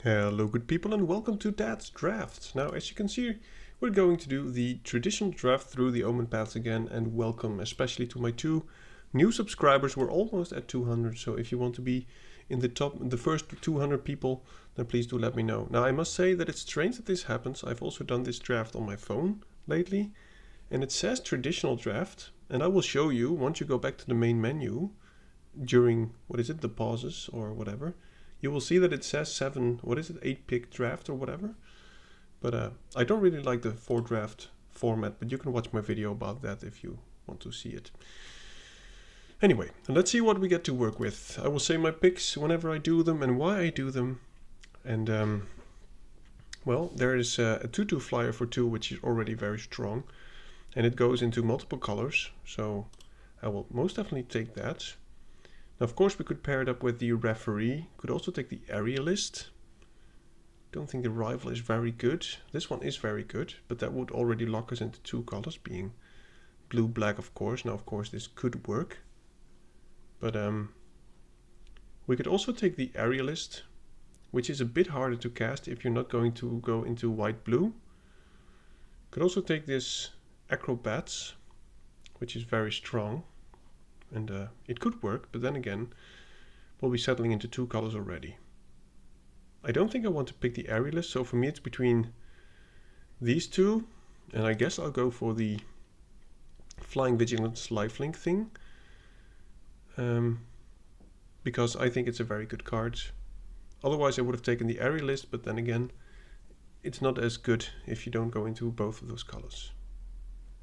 Hello good people and welcome to Dad's Draft. Now as you can see we're going to do the traditional draft through the Omenpaths again, and welcome especially to my two new subscribers. We're almost at 200, so if you want to be in the first 200 people, then please do let me know. Now I must say that it's strange that this happens. I've also done this draft on my phone lately and it says traditional draft, and I will show you once you go back to the main menu during, the pauses or whatever. You will see that it says 8 pick draft or whatever. But I don't really like the 4 draft format, but you can watch my video about that if you want to see it. Anyway, let's see what we get to work with. I will say my picks whenever I do them and why I do them. And well, there is a 2/2 flyer for 2, which is already very strong. And it goes into multiple colors, so I will most definitely take that. Now, of course, we could pair it up with the referee. Could also take the aerialist. Don't think the rival is very good. This one is very good, but that would already lock us into 2 colors, being blue, black, of course. Now, of course, this could work. But we could also take the aerialist, which is a bit harder to cast if you're not going to go into white-blue. Could also take this acrobats, which is very strong. And it could work, but then again, we'll be settling into 2 colors already. I don't think I want to pick the aerialist, so for me it's between these two, and I guess I'll go for the Flying Vigilance lifelink thing, because I think it's a very good card. Otherwise I would have taken the aerialist, but then again, it's not as good if you don't go into both of those colors.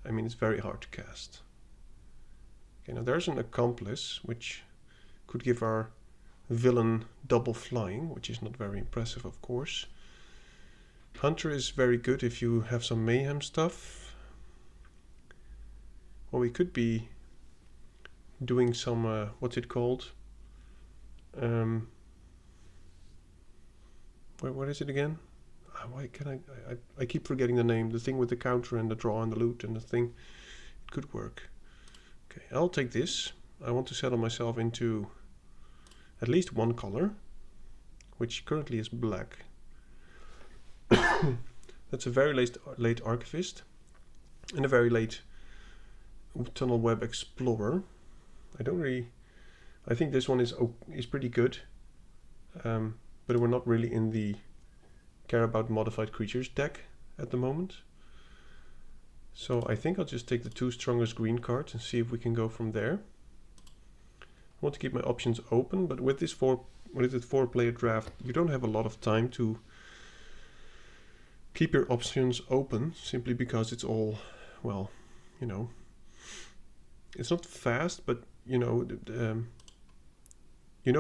I mean, it's very hard to cast. Okay, now there's an accomplice, which could give our villain double flying, which is not very impressive, of course. Hunter is very good if you have some mayhem stuff. Well, we could be doing some, what's it called? What is it again? Why can I keep forgetting the name. The thing with the counter and the draw and the loot and the thing. It could work. Okay, I'll take this. I want to settle myself into at least 1 color, which currently is black. That's a very late Archivist and a very late Tunnel Web Explorer. I think this one is pretty good, but we're not really in the care about modified creatures deck at the moment. So I think I'll just take the 2 strongest green cards and see if we can go from there. I want to keep my options open, but with this 4-player draft, you don't have a lot of time to keep your options open, simply because it's all, well, you know, it's not fast, but you know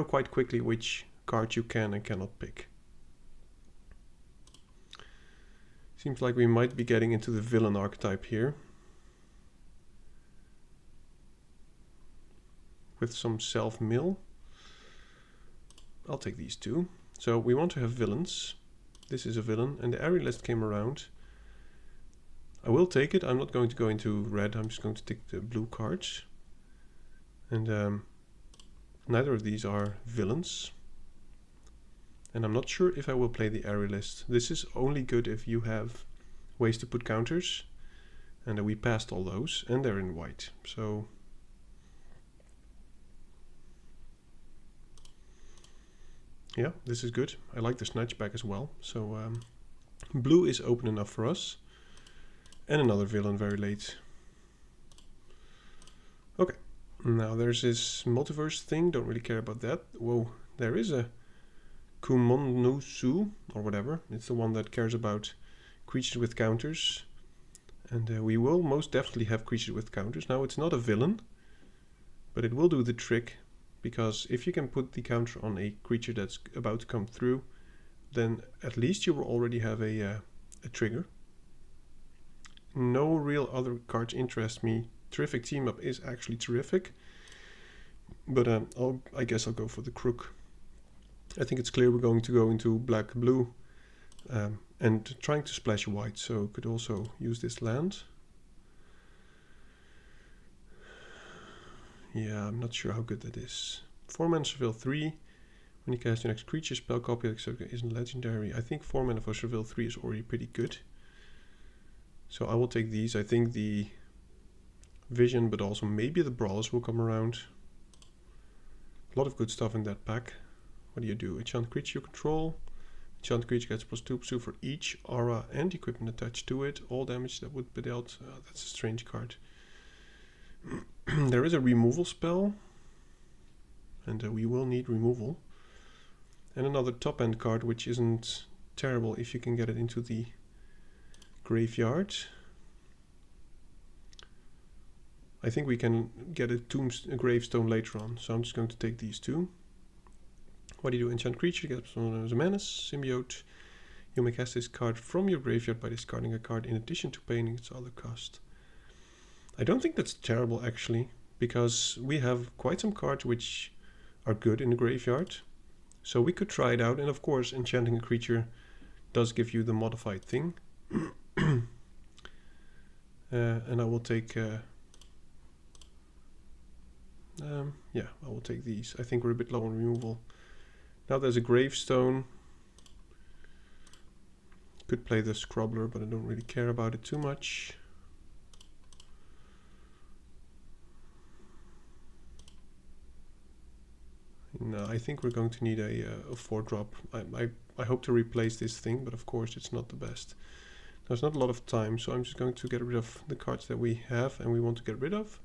quite quickly which cards you can and cannot pick. Seems like we might be getting into the villain archetype here, with some self-mill. I'll take these 2. So we want to have villains. This is a villain, and the aerialist came around. I will take it. I'm not going to go into red. I'm just going to take the blue cards. And neither of these are villains. And I'm not sure if I will play the aerialist. This is only good if you have ways to put counters. And we passed all those, and they're in white. So yeah, this is good. I like the snatchback as well. So blue is open enough for us. And another villain very late. Okay, now there's this multiverse thing. Don't really care about that. Whoa, there is a Kumonnusu, or whatever. It's the one that cares about creatures with counters. And we will most definitely have creatures with counters. Now, it's not a villain, but it will do the trick. Because if you can put the counter on a creature that's about to come through, then at least you will already have a trigger. No real other cards interest me. Terrific Team Up is actually terrific. But I guess I'll go for the Crook. I think it's clear we're going to go into black-blue and trying to splash white, so could also use this land. Yeah, I'm not sure how good that is. 4-mana Seville 3 When you cast your next creature spell, copy isn't legendary. I think 4 mana for Surveil 3 is already pretty good. So I will take these. I think the Vision, but also maybe the Brawlers will come around. A lot of good stuff in that pack. What do? Enchant creature you control. Enchant creature gets +2/+2 for each aura and equipment attached to it. All damage that would be dealt. That's a strange card. There is a removal spell. And we will need removal. And another top end card, which isn't terrible if you can get it into the graveyard. I think we can get a gravestone later on, so I'm just going to take these two. What do? Enchant creature gets as a menace, symbiote. You may cast this card from your graveyard by discarding a card in addition to paying its other cost. I don't think that's terrible actually, because we have quite some cards which are good in the graveyard. So we could try it out, and of course enchanting a creature does give you the modified thing. And I will take yeah, I will take these. I think we're a bit low on removal. Now there's a gravestone. Could play the Scrubbler, but I don't really care about it too much. No, I think we're going to need a 4-drop. I hope to replace this thing, but of course it's not the best. There's not a lot of time, so I'm just going to get rid of the cards that we have and we want to get rid of.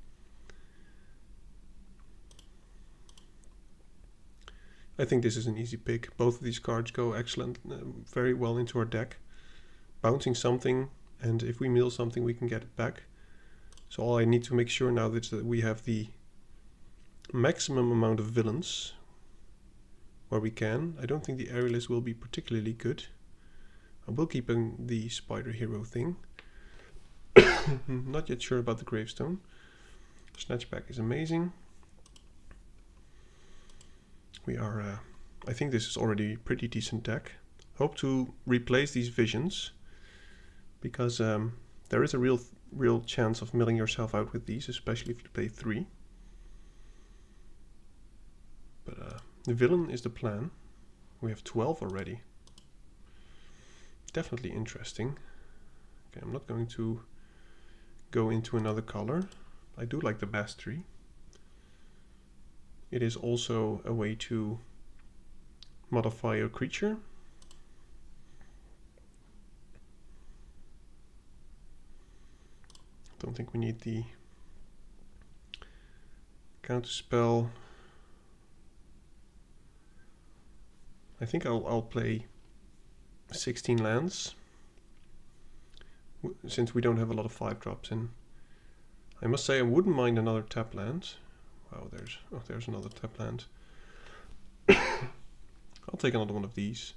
I think this is an easy pick. Both of these cards go excellent, very well into our deck. Bouncing something, and if we mill something we can get it back. So all I need to make sure now is that we have the maximum amount of villains where we can. I don't think the Aerialist will be particularly good. I will keep the Spider Hero thing. Not yet sure about the Gravestone. Snatchback is amazing. We are, I think this is already a pretty decent deck. Hope to replace these Visions, because there is a real chance of milling yourself out with these, especially if you play 3. But the villain is the plan. We have 12 already. Definitely interesting. Okay, I'm not going to go into another color. I do like the Mastery. It is also a way to modify a creature. Don't think we need the counterspell. I think I'll play 16 lands, since we don't have a lot of 5-drops in. I must say I wouldn't mind another tap land. Wow, there's another tap land. I'll take another one of these.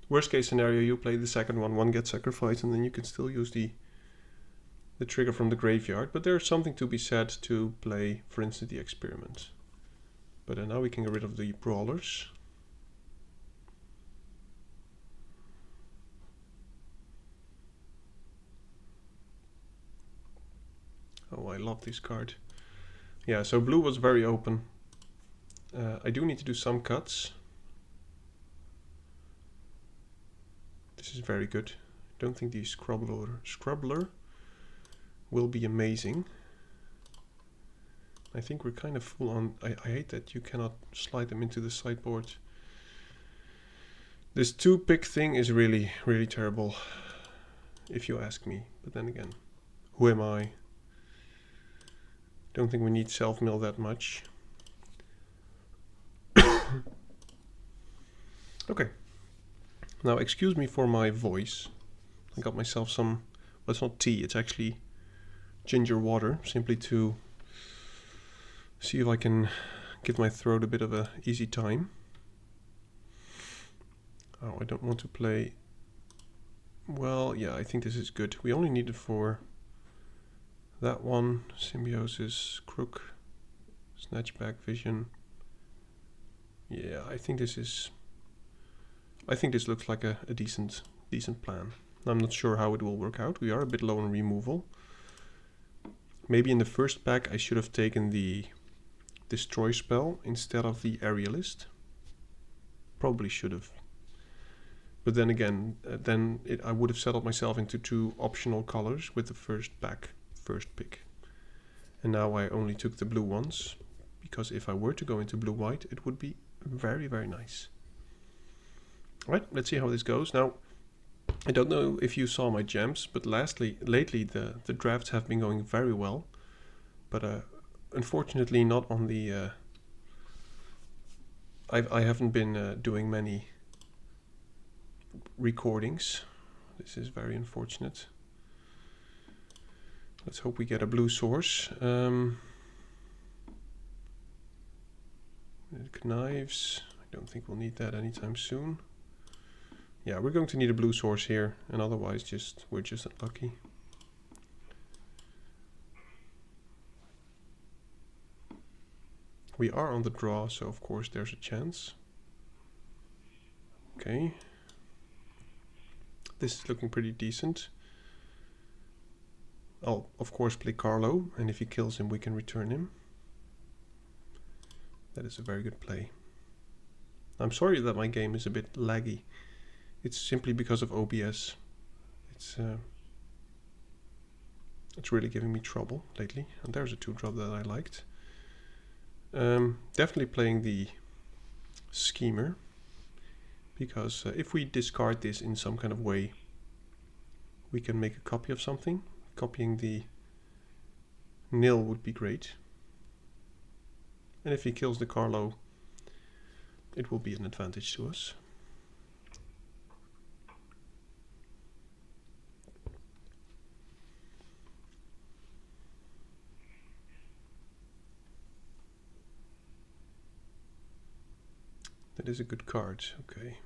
Worst case scenario, you play the second one gets sacrificed, and then you can still use the trigger from the graveyard. But there's something to be said to play, for instance, the Experiment. But now we can get rid of the Brawlers. Oh, I love this card. Yeah, so blue was very open. I do need to do some cuts. This is very good. Don't think the Scrubbler will be amazing. I think we're kind of full on. I hate that you cannot slide them into the sideboard. This 2-pick thing is really, really terrible, if you ask me. But then again, who am I? Don't think we need self-mill that much. Okay. Now, excuse me for my voice. I got myself some, well, it's not tea, it's actually ginger water, simply to see if I can give my throat a bit of a easy time. Oh, I don't want to play. Well, yeah, I think this is good. We only need it for that one. Symbiosis, Crook, Snatchback, Vision. Yeah, I think this looks like a decent plan. I'm not sure how it will work out. We are a bit low on removal. Maybe in the first pack I should have taken the Destroy spell instead of the Aerialist. Probably should have. But then again, I would have settled myself into 2 optional colors with the first pick. And now I only took the blue ones, because if I were to go into blue-white, it would be very, very nice. Right, let's see how this goes. Now, I don't know if you saw my gems, but lately the drafts have been going very well. But unfortunately not on the... I haven't been doing many recordings. This is very unfortunate. Let's hope we get a blue source. Connives. I don't think we'll need that anytime soon. Yeah, we're going to need a blue source here, and otherwise we're just unlucky. We are on the draw, so of course there's a chance. Okay. This is looking pretty decent. I'll of course play Carlo, and if he kills him we can return him. That is a very good play. I'm sorry that my game is a bit laggy. It's simply because of OBS. It's really giving me trouble lately. And there's a 2-drop that I liked. Definitely playing the schemer, because if we discard this in some kind of way, we can make a copy of something. Copying the nil would be great. And if he kills the Carlo, it will be an advantage to us. That is a good card, okay.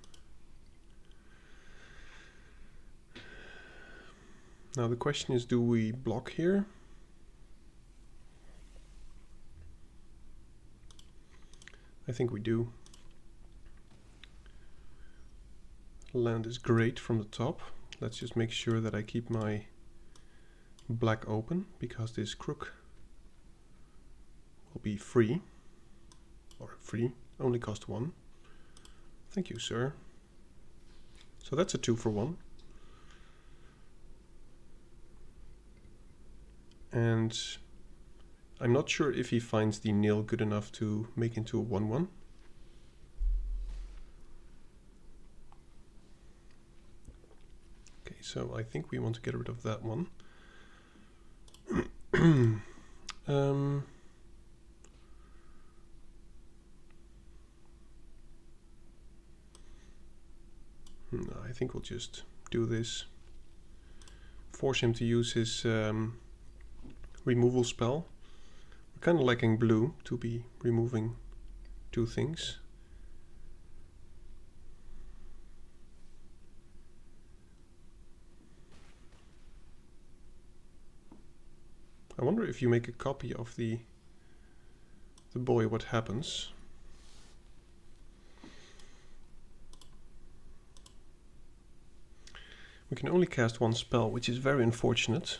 Now the question is, do we block here? I think we do. Land is great from the top. Let's just make sure that I keep my black open, because this crook will be free. Or free, only cost 1. Thank you, sir. So that's a 2-for-1. And I'm not sure if he finds the nil good enough to make into a 1-1. Okay, so I think we want to get rid of that one. No, I think we'll just do this. Force him to use his removal spell. We're kind of lacking blue to be removing 2 things. I wonder if you make a copy of the boy, what happens. We can only cast 1 spell, which is very unfortunate.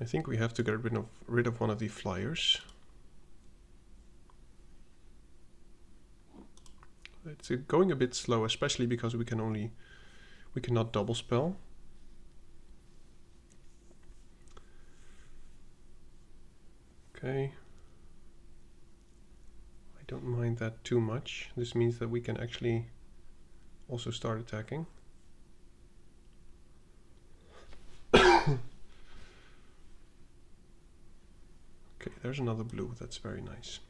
I think we have to get rid of one of the flyers. It's going a bit slow, especially because we cannot double spell. Okay. I don't mind that too much. This means that we can actually also start attacking. Okay, there's another blue. That's very nice.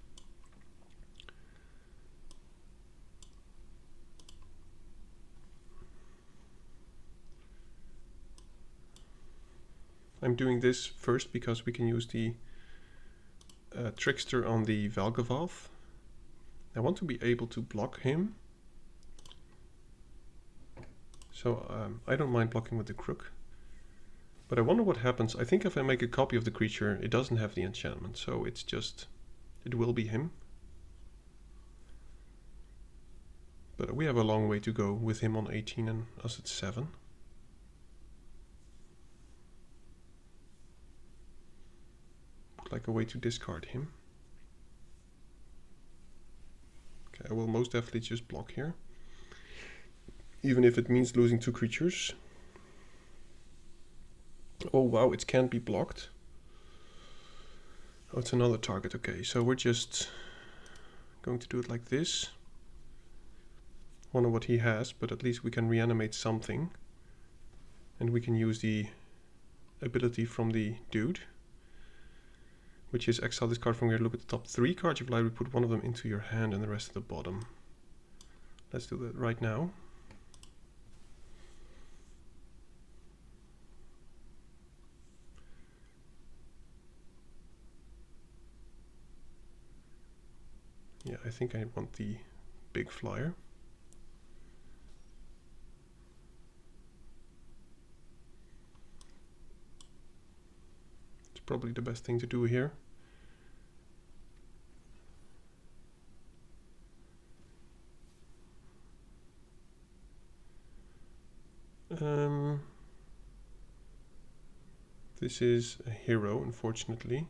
I'm doing this first because we can use the Trickster on the Valgavoth. I want to be able to block him. So I don't mind blocking with the crook. But I wonder what happens. I think if I make a copy of the creature, it doesn't have the enchantment, so it's just, it will be him. But we have a long way to go with him on 18 and us at 7. Would like a way to discard him. Okay, I will most definitely just block here. Even if it means losing 2 creatures. Oh wow, it can't be blocked. Oh, it's another target. Okay, so we're just going to do it like this. Wonder what he has, but at least we can reanimate something. And we can use the ability from the dude, which is exile this card from here. Look at the top 3 cards of your library, put one of them into your hand and the rest at the bottom. Let's do that right now. Yeah, I think I want the big flyer. It's probably the best thing to do here. This is a hero, unfortunately.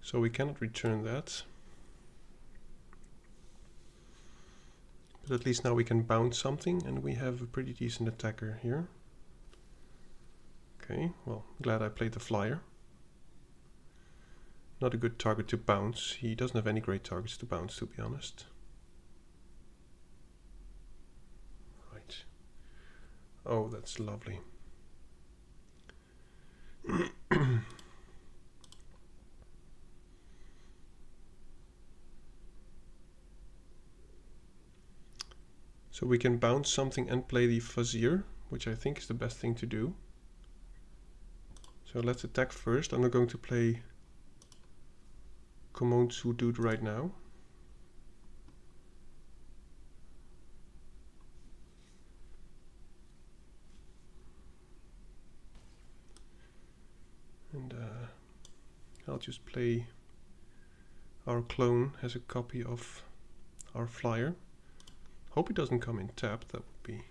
So we cannot return that. But at least now we can bounce something, and we have a pretty decent attacker here. Okay, well, glad I played the flyer. Not a good target to bounce. He doesn't have any great targets to bounce, to be honest. Right. Oh, that's lovely. So we can bounce something and play the Fuzzier, which I think is the best thing to do. So let's attack first. I'm not going to play Komonsu dude right now. And I'll just play our clone as a copy of our flyer. Hope it doesn't come in tapped, that would be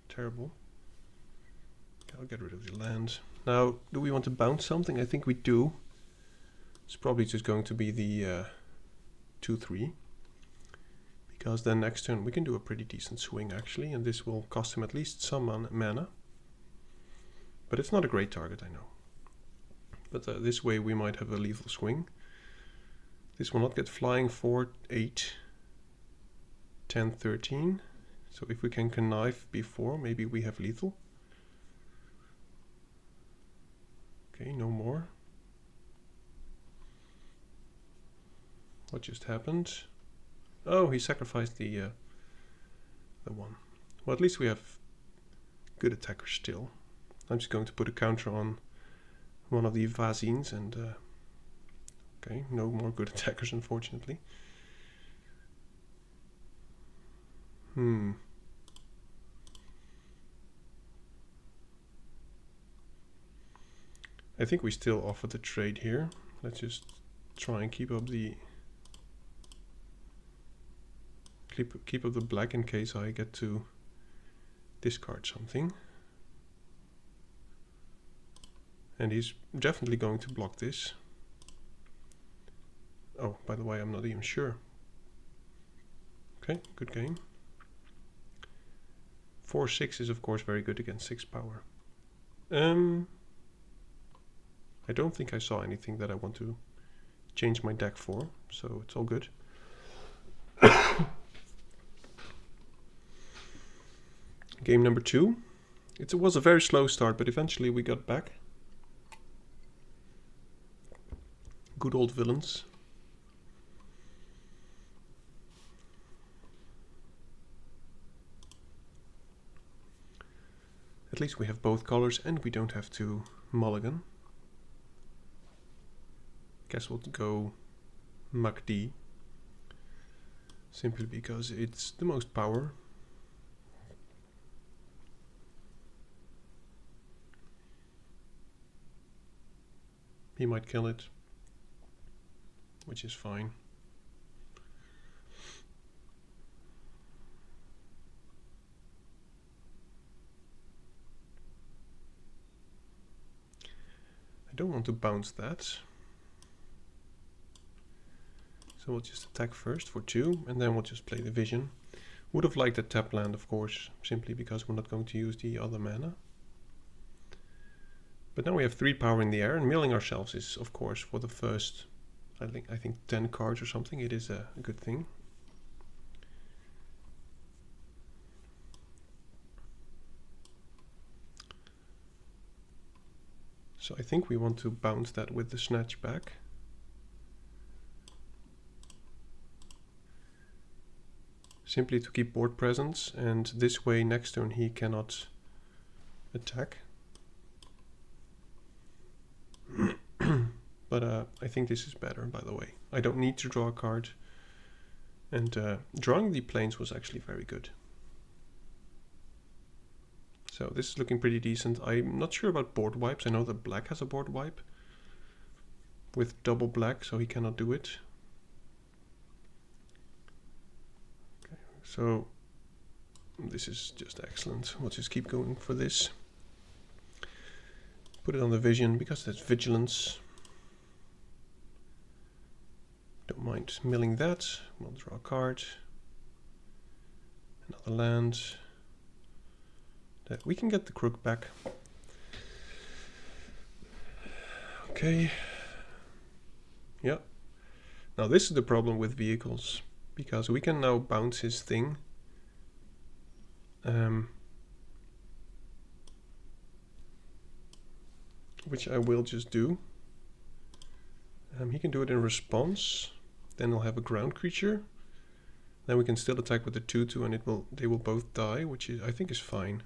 terrible. Okay, I'll get rid of the land. Now, do we want to bounce something? I think we do. It's probably just going to be the 2-3. Because then next turn we can do a pretty decent swing actually, and this will cost him at least some mana. But it's not a great target, I know. But this way we might have a lethal swing. This will not get flying 4, 8, 10, 13. So if we can connive before, maybe we have lethal. Okay, no more. What just happened? Oh, he sacrificed the one. Well, at least we have good attackers still. I'm just going to put a counter on one of the Vazines and okay, no more good attackers unfortunately. I think we still offer the trade here. Let's just try and keep up the black in case I get to discard something. And he's definitely going to block this. Oh, by the way, I'm not even sure. Okay, good game. 4-6 is of course very good against 6 power. I don't think I saw anything that I want to change my deck for, so it's all good. Game number 2. It was a very slow start, but eventually we got back. Good old villains. At least we have both colors and we don't have to mulligan. Guess we'll go MacD. Simply because it's the most power. He might kill it, which is fine. I don't want to bounce that. So we'll just attack first for 2, and then we'll just play the Vision. Would have liked a tap land, of course, simply because we're not going to use the other mana. But now we have 3 power in the air, and milling ourselves is, of course, for the first, I think 10 cards or something, it is a good thing. So I think we want to bounce that with the Snatch back. Simply to keep board presence, and this way next turn he cannot attack. But I think this is better, by the way. I don't need to draw a card. And drawing the planes was actually very good. So this is looking pretty decent. I'm not sure about board wipes. I know that black has a board wipe with double black, so he cannot do it. Okay, so this is just excellent. We'll just keep going for this. Put it on the Vision because that's vigilance. Don't mind milling that. We'll draw a card. Another land. That we can get the crook back. Okay. Yeah. Now this is the problem with vehicles, because we can now bounce his thing. Which I will just do. He can do it in response. Then he'll have a ground creature. Then we can still attack with the 2/2, and they will both die, which I think is fine.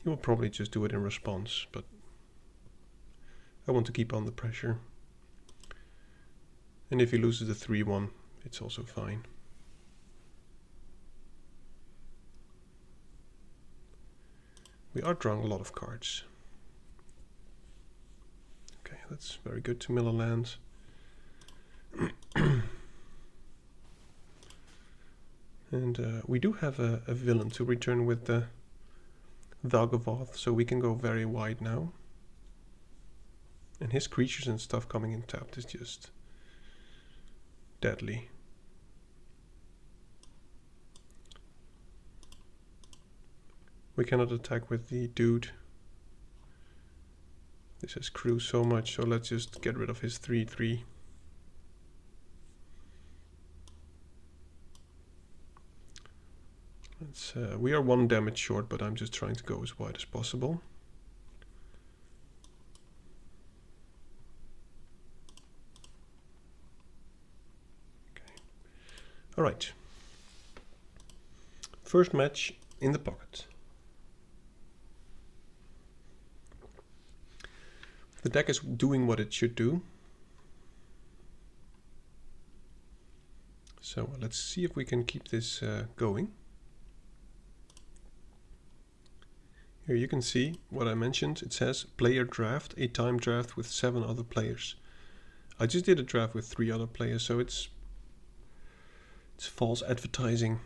He will probably just do it in response, but I want to keep on the pressure. And if he loses the 3/1, it's also fine. We are drawing a lot of cards. Okay, that's very good to mill a land. And we do have a villain to return with the Valgavoth, so we can go very wide now. And his creatures and stuff coming in tapped is just deadly. We cannot attack with the dude. This has crew so much, so let's just get rid of his 3/3. We are 1 damage short, but I'm just trying to go as wide as possible. Okay. All right. First match in the pocket. The deck is doing what it should do. So let's see if we can keep this going. Here you can see what I mentioned. It says player draft, a time draft with 7 other players. I just did a draft with 3 other players, so it's false advertising.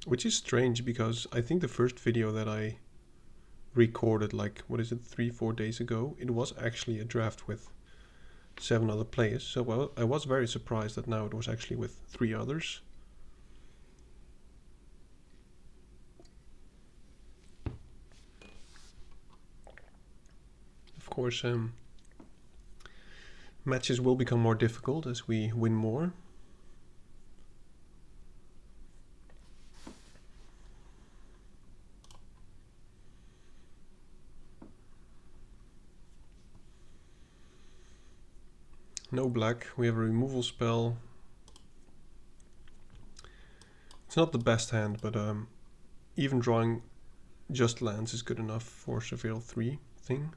Which is strange, because I think the first video that I recorded, like, 3-4 days ago, it was actually a draft with 7 other players. So I was very surprised that now it was actually with 3 others. Of course, matches will become more difficult as we win more. No black, we have a removal spell. It's not the best hand, but even drawing just lands is good enough for Surveil 3 thing.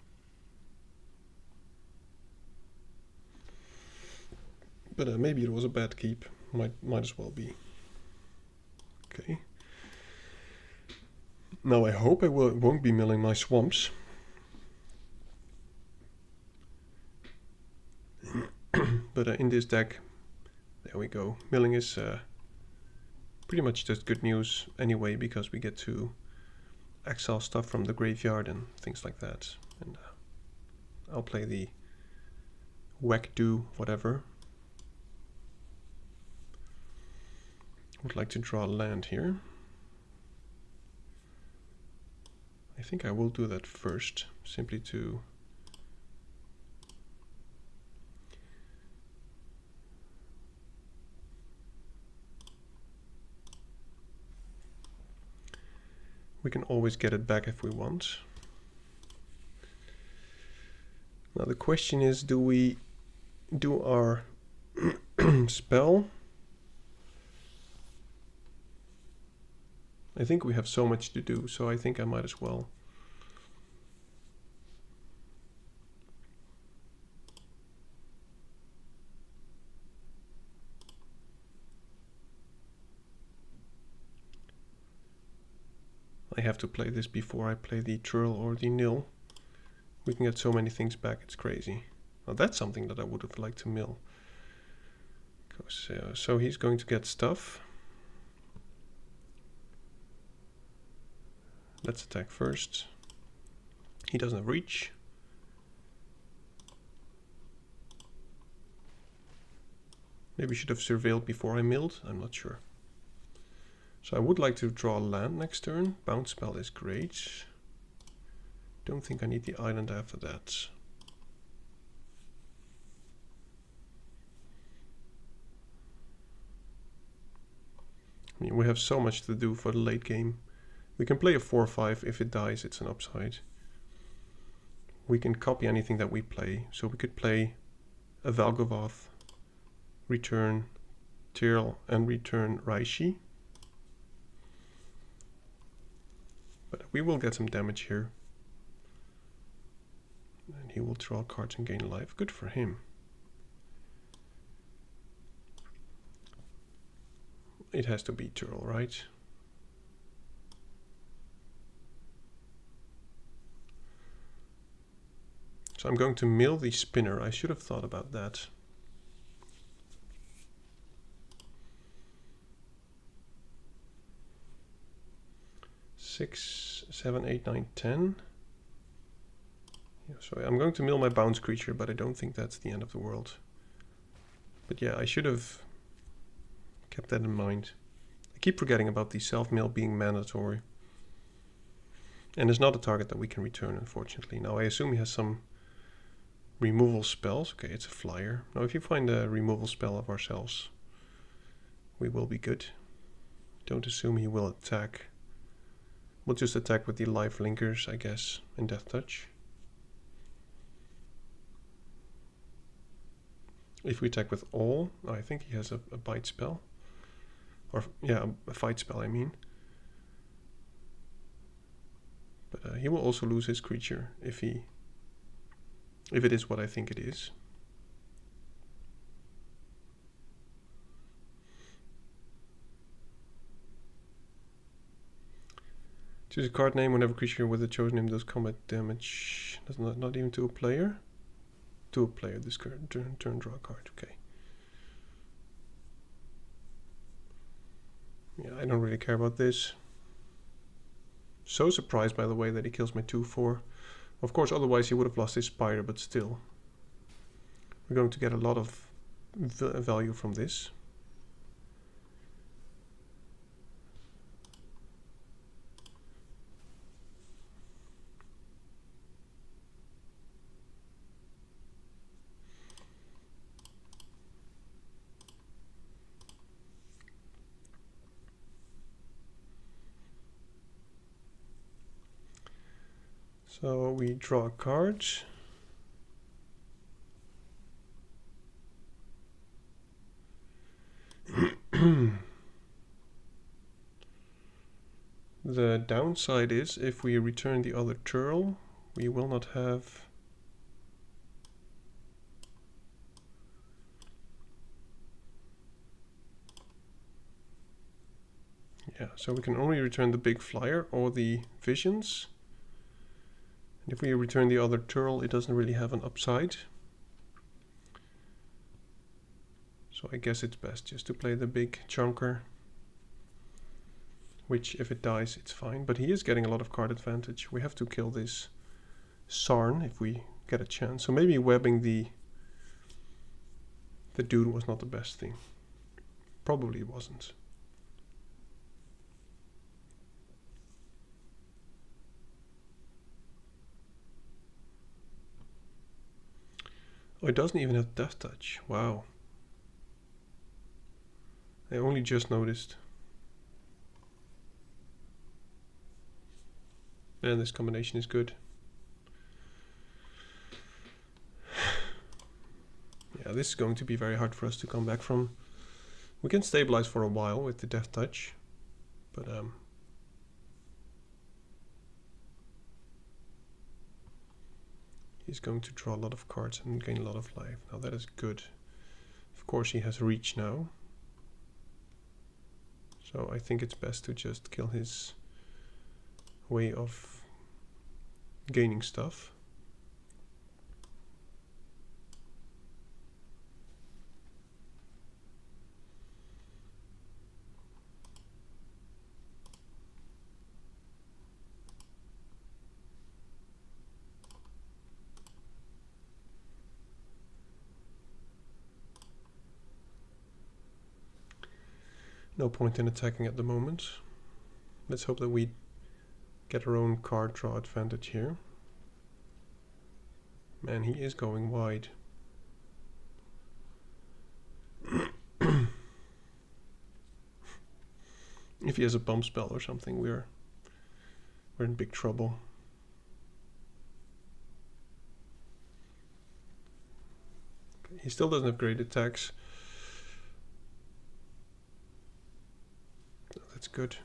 But maybe it was a bad keep, might as well be. Okay. Now I hope I won't be milling my swamps. But in this deck, there we go. Milling is pretty much just good news anyway, because we get to exile stuff from the graveyard and things like that. And I'll play the whack do whatever. Would like to draw land here. I think I will do that first, simply to we can always get it back if we want. Now the question is, do we do our spell? I think we have so much to do, so I think I might as well. I have to play this before I play the Tearle or the nil. We can get so many things back, it's crazy. Well, that's something that I would have liked to mill. So he's going to get stuff. Let's attack first. He doesn't have reach. Maybe should have surveilled before I milled, I'm not sure. So I would like to draw land next turn. Bounce spell is great. Don't think I need the island after that. I mean, we have so much to do for the late game. We can play a 4-5. If it dies, it's an upside. We can copy anything that we play. So we could play a Valgavoth, return Tearle, and return Raishi. But we will get some damage here. And he will draw cards and gain life. Good for him. It has to be Tearle, right? So I'm going to mill the spinner. I should have thought about that. Six, 7, 8, 9, 10. Yeah, so I'm going to mill my bounce creature, but I don't think that's the end of the world. But yeah, I should have kept that in mind. I keep forgetting about the self-mill being mandatory. And it's not a target that we can return, unfortunately. Now I assume he has some removal spells. Okay, it's a flyer. Now if you find a removal spell of ourselves, we will be good. Don't assume he will attack. We'll just attack with the life linkers, I guess, and death touch. If we attack with all, I think he has a bite spell. Or, yeah, a fight spell, I mean. But he will also lose his creature if it is what I think it is. Choose a card name whenever creature with a chosen name does combat damage. That's not even to a player. To a player, this turn draw a card. Okay. Yeah, I don't really care about this. So surprised by the way that he kills my 2/4. Of course, otherwise he would have lost his spider, but still. We're going to get a lot of value from this. So we draw a card. The downside is if we return the other Tearle, we will not have so we can only return the big flyer or the visions. And if we return the other Tearle, it doesn't really have an upside. So I guess it's best just to play the big chunker which if it dies, it's fine. But he is getting a lot of card advantage. We have to kill this Sarn if we get a chance. So maybe webbing the dude was not the best thing. Probably it wasn't. Oh, it doesn't even have Death Touch. Wow. I only just noticed. And this combination is good. Yeah, this is going to be very hard for us to come back from. We can stabilize for a while with the Death Touch, but he's going to draw a lot of cards and gain a lot of life. Now that is good. Of course he has reach now. So I think it's best to just kill his way of gaining stuff. No point in attacking at the moment. Let's hope that we get our own card draw advantage here. Man, he is going wide. If he has a bump spell or something, we're in big trouble. Okay, he still doesn't have great attacks. That's good.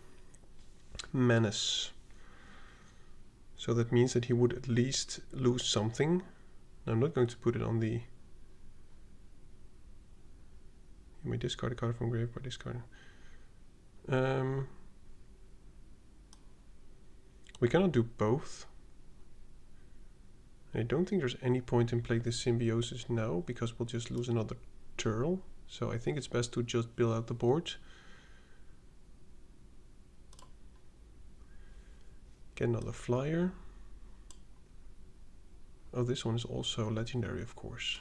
Menace. So that means that he would at least lose something. I'm not going to put it on the... You may discard a card from grave by discarding. We cannot do both. I don't think there's any point in playing the Symbiosis now, because we'll just lose another Tearle. So I think it's best to just build out the board. Get another flyer. Oh, this one is also legendary, of course.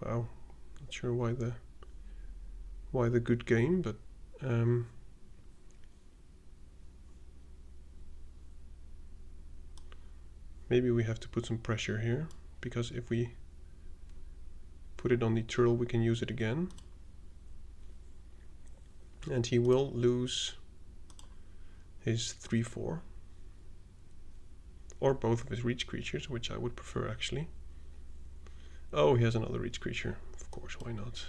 Wow, not sure why the good game, but maybe we have to put some pressure here, because if we put it on the Tearle, we can use it again. And he will lose his 3/4. Or both of his reach creatures, which I would prefer actually. Oh, he has another reach creature. Of course, why not?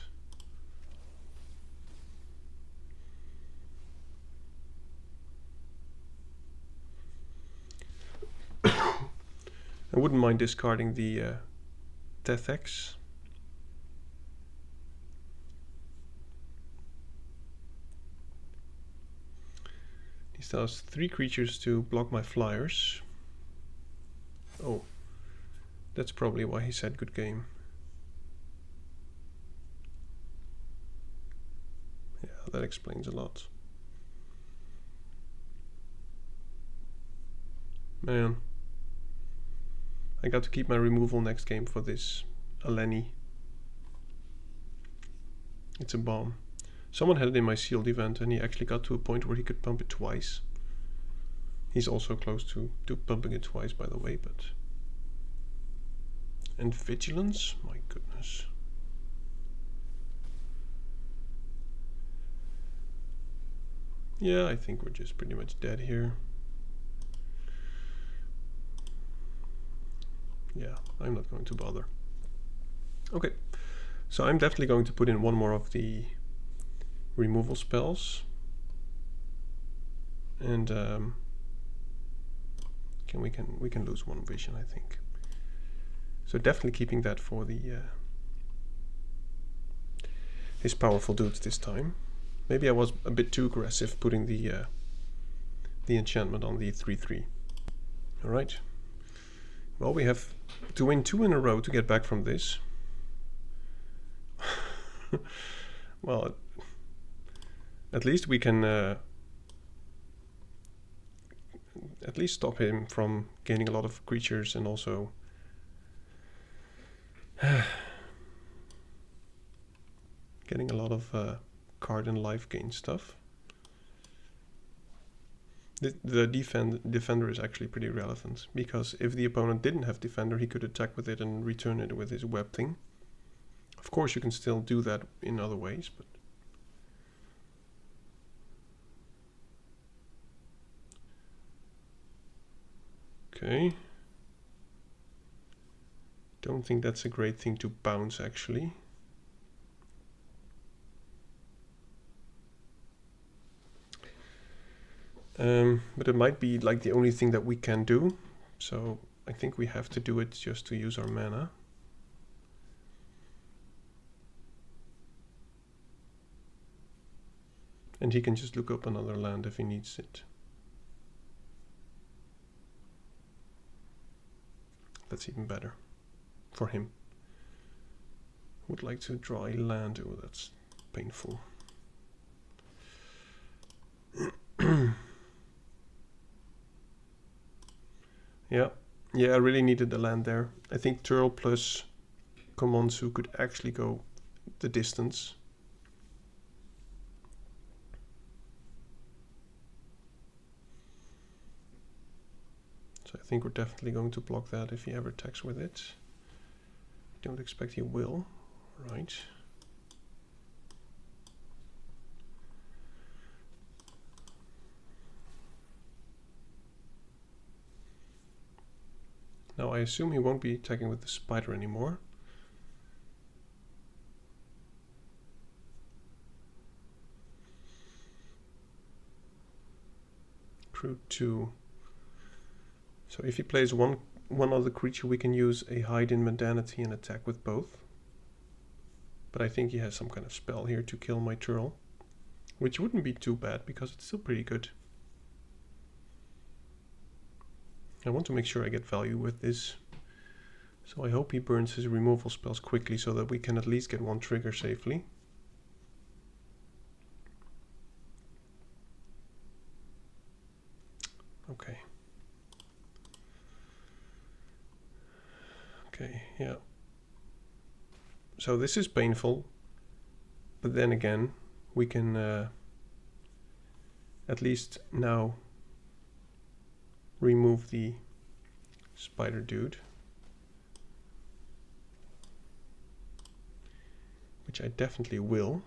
I wouldn't mind discarding the Tethex. He still has 3 creatures to block my flyers. Oh, that's probably why he said good game. Yeah, that explains a lot. Man, I got to keep my removal next game for this Aleni. It's a bomb. Someone had it in my sealed event and he actually got to a point where he could pump it twice. He's also close to pumping it twice, by the way, but... And Vigilance? My goodness. Yeah, I think we're just pretty much dead here. Yeah, I'm not going to bother. Okay, so I'm definitely going to put in one more of the removal spells, and we can lose one vision, I think. So definitely keeping that for the his powerful dudes this time. Maybe I was a bit too aggressive putting the enchantment on the 3/3. All right. Well, we have to win 2 in a row to get back from this. Well, at least we can at least stop him from gaining a lot of creatures and also getting a lot of card and life gain stuff. The defender is actually pretty relevant, because if the opponent didn't have defender, he could attack with it and return it with his web thing. Of course, you can still do that in other ways, but okay. Don't think that's a great thing to bounce, actually. But it might be like the only thing that we can do. So I think we have to do it just to use our mana. And he can just look up another land if he needs it. That's even better for him. Would like to draw a land. Oh, that's painful. Yeah, I really needed the land there. I think Tearle plus Komonsu could actually go the distance. So I think we're definitely going to block that if he ever attacks with it. Don't expect he will, right? Now I assume he won't be attacking with the spider anymore. Crew 2. So if he plays one other creature, we can use a hide in mundanity and attack with both. But I think he has some kind of spell here to kill my Tearle, which wouldn't be too bad because it's still pretty good. I want to make sure I get value with this. So I hope he burns his removal spells quickly so that we can at least get one trigger safely. Okay. Okay, yeah. So this is painful, but then again, we can at least now remove the spider dude, which I definitely will.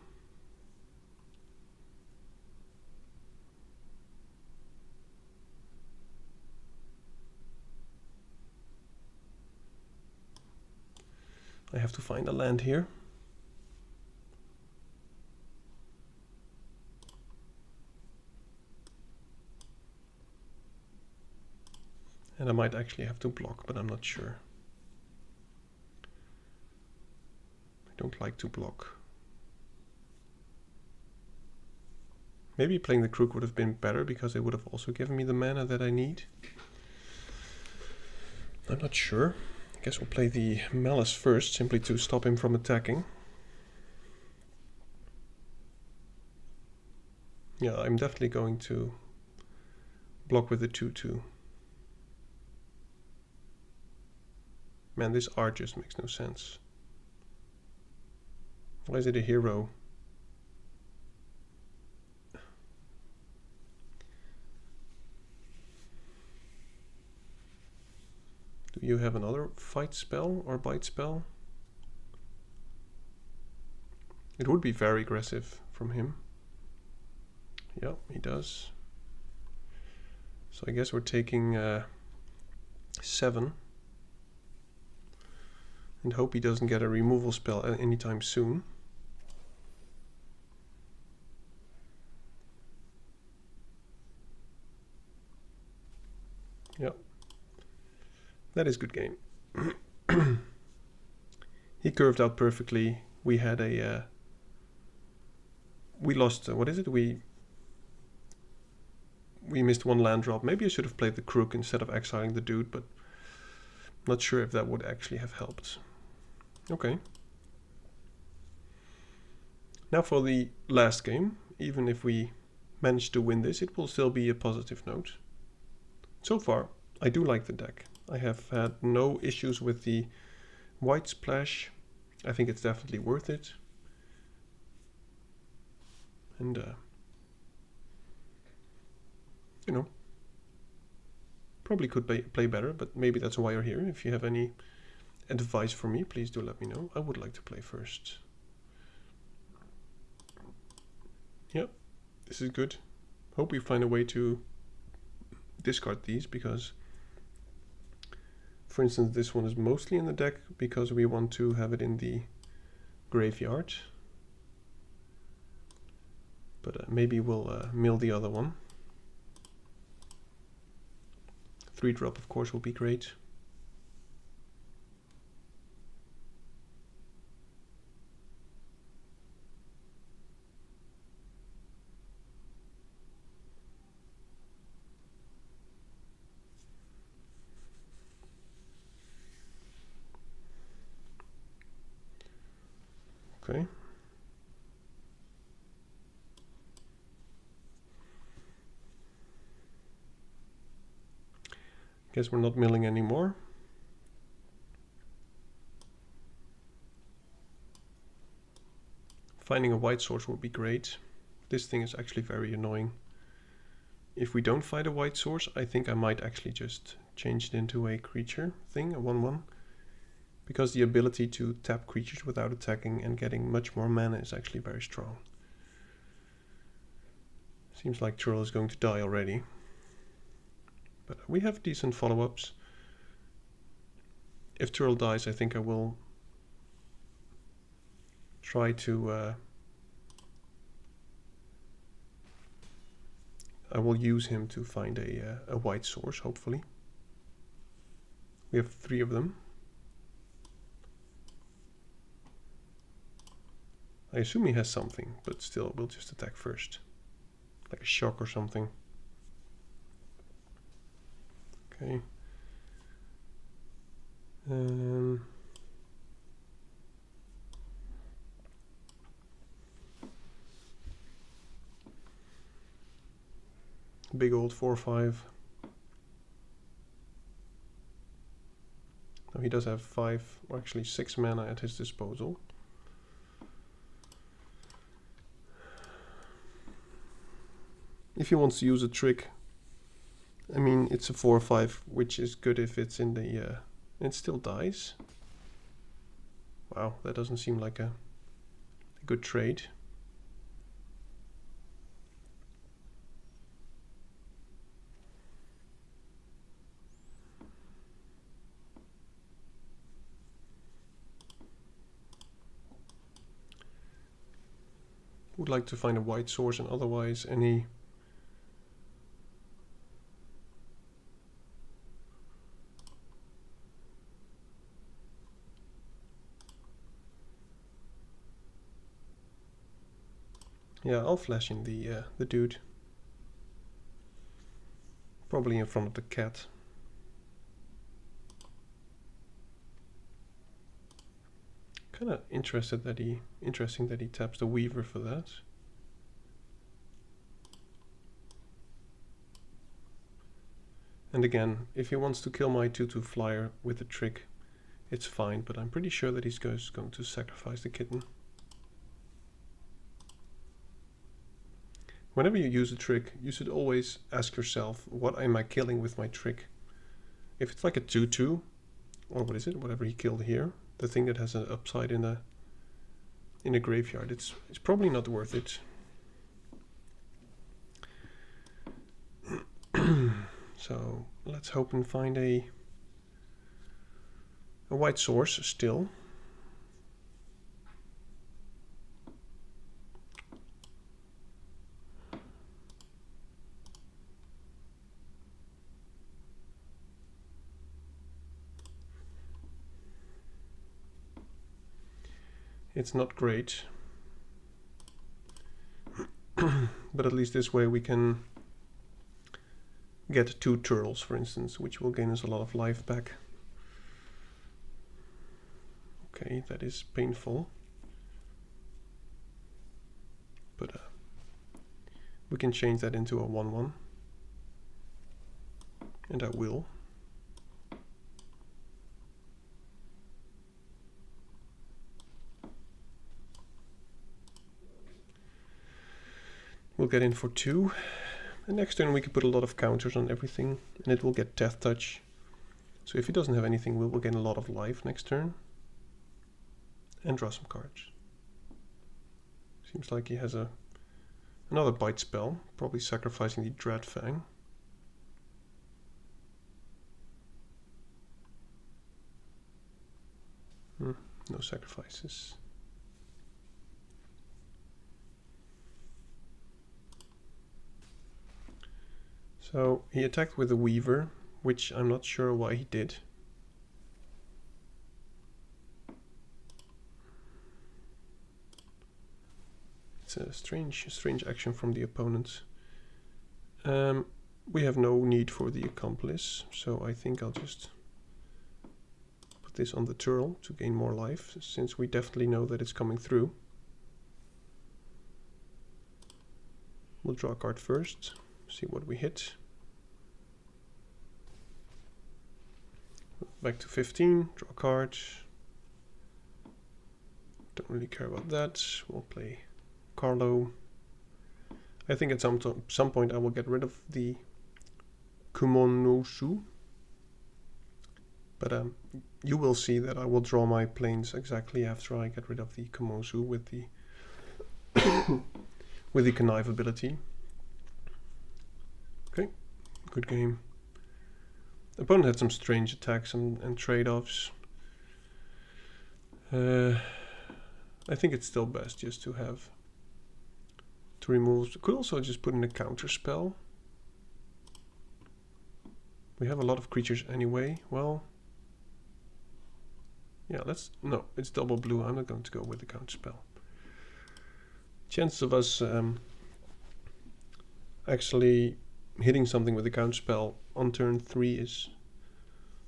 I have to find a land here. And I might actually have to block, but I'm not sure. I don't like to block. Maybe playing the Crook would have been better because it would have also given me the mana that I need. I'm not sure. I guess we'll play the Malice first, simply to stop him from attacking. Yeah, I'm definitely going to block with the 2/2. Man, this art just makes no sense. Why is it a hero? Do you have another fight spell or bite spell? It would be very aggressive from him. Yep, he does. So I guess we're taking 7. And hope he doesn't get a removal spell anytime soon. Yep. That is good game. He curved out perfectly. We had a... we lost... what is it? We missed one land drop. Maybe I should have played the Crook instead of exiling the dude, but not sure if that would actually have helped. Okay. Now for the last game, even if we manage to win this, it will still be a positive note. So far, I do like the deck. I have had no issues with the white splash. I think it's definitely worth it. And, you know, probably could play better, but maybe that's why you're here. If you have any advice for me, please do let me know. I would like to play first. Yep, this is good. Hope we find a way to discard these, because, for instance, this one is mostly in the deck because we want to have it in the graveyard. But maybe we'll mill the other one. 3-drop, of course, will be great. Okay. Guess we're not milling anymore. Finding a white source would be great. This thing is actually very annoying. If we don't find a white source, I think I might actually just change it into a creature thing, a 1/1. Because the ability to tap creatures without attacking and getting much more mana is actually very strong. Seems like Tearle is going to die already. But we have decent follow-ups. If Tearle dies, I think I will try to... I will use him to find a white source, hopefully. We have 3 of them. I assume he has something, but still, we'll just attack first. Like a shock or something. Okay. Big old 4/5. Now he does have 5, or actually 6 mana at his disposal. If he wants to use a trick, I mean, it's a 4/5, which is good if it's in the... it still dies. Wow, that doesn't seem like a good trade. Would like to find a white source, and otherwise any... Yeah, I'll flash in the dude. Probably in front of the cat. Kind of interesting that he taps the Weaver for that. And again, if he wants to kill my 2/2 flyer with a trick, it's fine, but I'm pretty sure that he's going to sacrifice the kitten. Whenever you use a trick, you should always ask yourself, what am I killing with my trick? If it's like a 2/2, or what is it, whatever he killed here, the thing that has an upside in a graveyard, it's probably not worth it. So let's hope and find a white source still. It's not great, but at least this way we can get 2 Tearles, for instance, which will gain us a lot of life back. Okay, that is painful. We can change that into a 1/1. And I will. We'll get in for 2. And next turn we can put a lot of counters on everything, and it will get Death Touch. So if he doesn't have anything, we will gain a lot of life next turn. And draw some cards. Seems like he has another bite spell, probably sacrificing the Dread Fang. No sacrifices. So he attacked with a Weaver, which I'm not sure why he did. It's a strange action from the opponent. We have no need for the Accomplice, so I think I'll just put this on the Tearle to gain more life, since we definitely know that it's coming through. We'll draw a card first, see what we hit. Back to 15, draw a card. Don't really care about that. We'll play Carlo. I think at some point I will get rid of the Kumonoshu. But you will see that I will draw my planes exactly after I get rid of the Kumonoshu with the with the connive ability. Okay, good game. The opponent had some strange attacks and trade-offs. I think it's still best just to remove. Could also just put in a counter spell. We have a lot of creatures anyway. Well, yeah, no, it's double blue. I'm not going to go with the counter spell. Chances of us actually hitting something with a counter spell on turn 3 is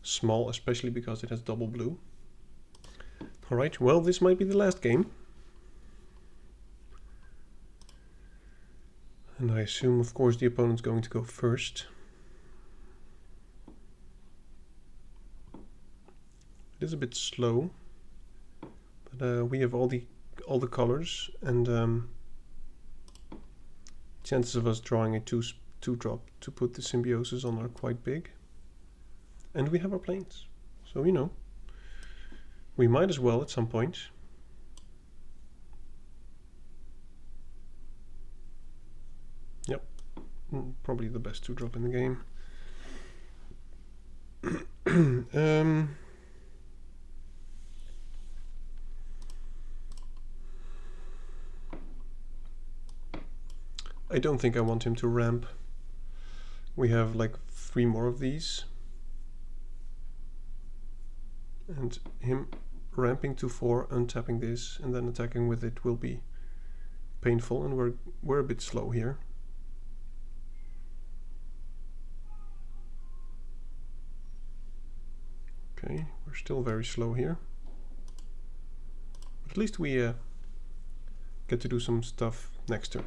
small, especially because it has double blue. Alright, well, this might be the last game. And I assume, of course, the opponent's going to go first. It is a bit slow, but we have all the colors, and chances of us drawing a 2-drop to put the Symbiosis on are quite big. And we have our planes, so you know, we might as well at some point. Yep, probably the best 2-drop in the game. I don't think I want him to ramp. We have like 3 more of these. And him ramping to 4, untapping this, and then attacking with it will be painful, and we're a bit slow here. Okay, we're still very slow here. But at least we get to do some stuff next turn.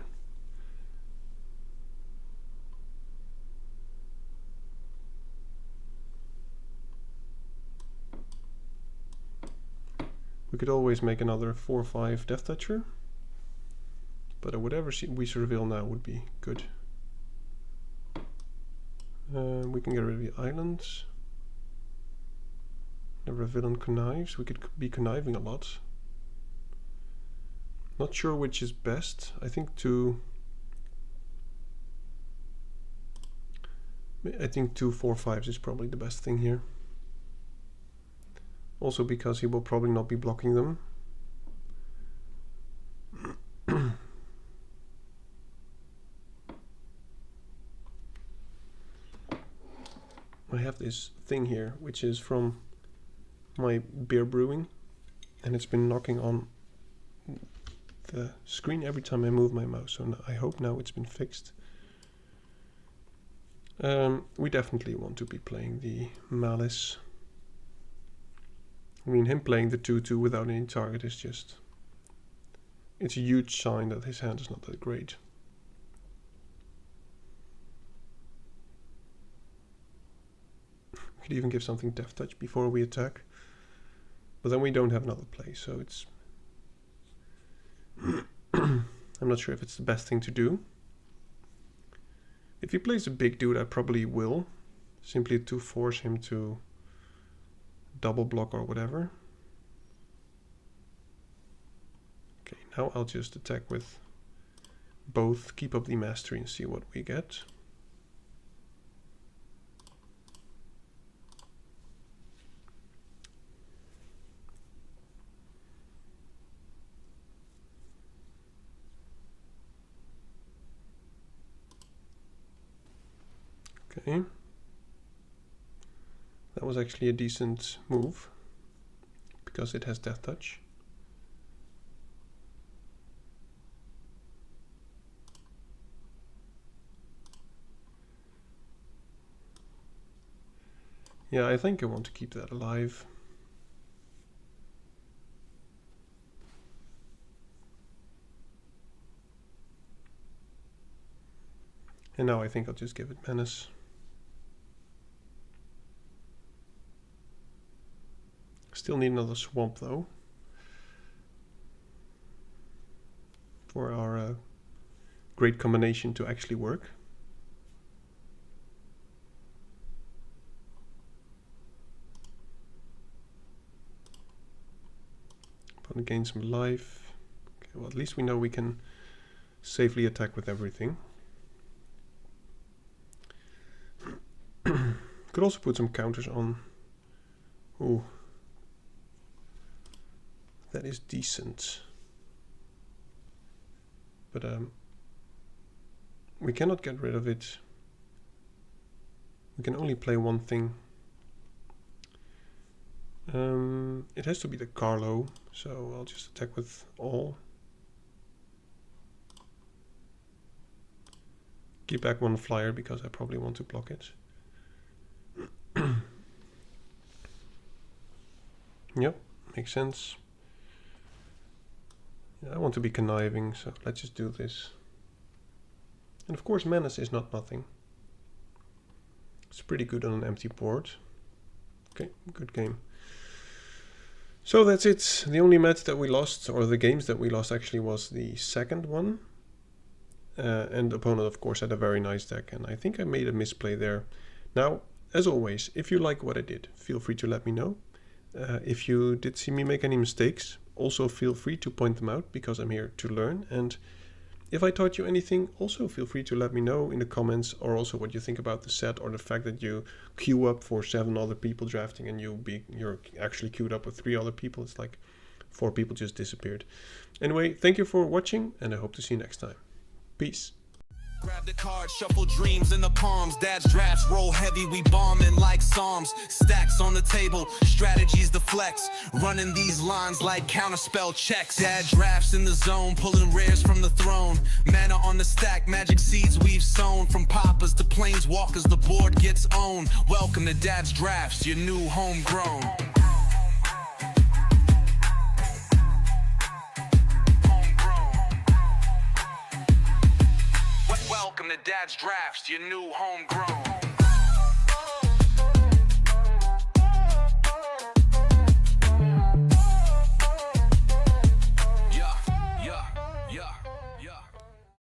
We could always make another 4/5 Death Toucher, but whatever we reveal now would be good. We can get rid of the islands. Never a villain connives. We could be conniving a lot. Not sure which is best. I think 2 4/5s is probably the best thing here. Also because he will probably not be blocking them. I have this thing here, which is from my beer brewing, and it's been knocking on the screen every time I move my mouse, so I hope now it's been fixed. We definitely want to be playing the Malice. I mean, him playing the 2/2 without any target is just... it's a huge sign that his hand is not that great. could even give something Death Touch before we attack. But then we don't have another play, so it's... I'm not sure if it's the best thing to do. If he plays a big dude, I probably will. Simply to force him to double block or whatever. Okay, now I'll just attack with both, keep up the mastery and see what we get. Okay. That was actually a decent move because it has Death Touch. Yeah, I think I want to keep that alive. And now I think I'll just give it Menace. Still need another Swamp though. For our great combination to actually work. Opponent gains some life. Okay, well, at least we know we can safely attack with everything. Could also put some counters on. Ooh. That is decent. But we cannot get rid of it. We can only play one thing. It has to be the Carlo, so I'll just attack with all. Keep back one flyer because I probably want to block it. Yep, makes sense. Yeah, I want to be conniving, so let's just do this. And of course Menace is not nothing. It's pretty good on an empty board. Okay, good game. So that's it. The only match that we lost, or the games that we lost actually, was the second one. And the opponent of course had a very nice deck, and I think I made a misplay there. Now, as always, if you like what I did, feel free to let me know. If you did see me make any mistakes, also feel free to point them out because I'm here to learn. And if I taught you anything, also feel free to let me know in the comments, or also what you think about the set, or the fact that you queue up for 7 other people drafting and you're actually queued up with 3 other people. It's like 4 people just disappeared. Anyway, thank you for watching, and I hope to see you next time. Peace. Grab the card, shuffle dreams in the palms. Dad's drafts roll heavy, we bombing like Psalms. Stacks on the table, strategies to flex. Running these lines like counterspell checks. Dad drafts in the zone, pulling rares from the throne. Mana on the stack, magic seeds we've sown. From poppers to planeswalkers, the board gets owned. Welcome to Dad's drafts, your new homegrown. Welcome to Dad's drafts, your new homegrown.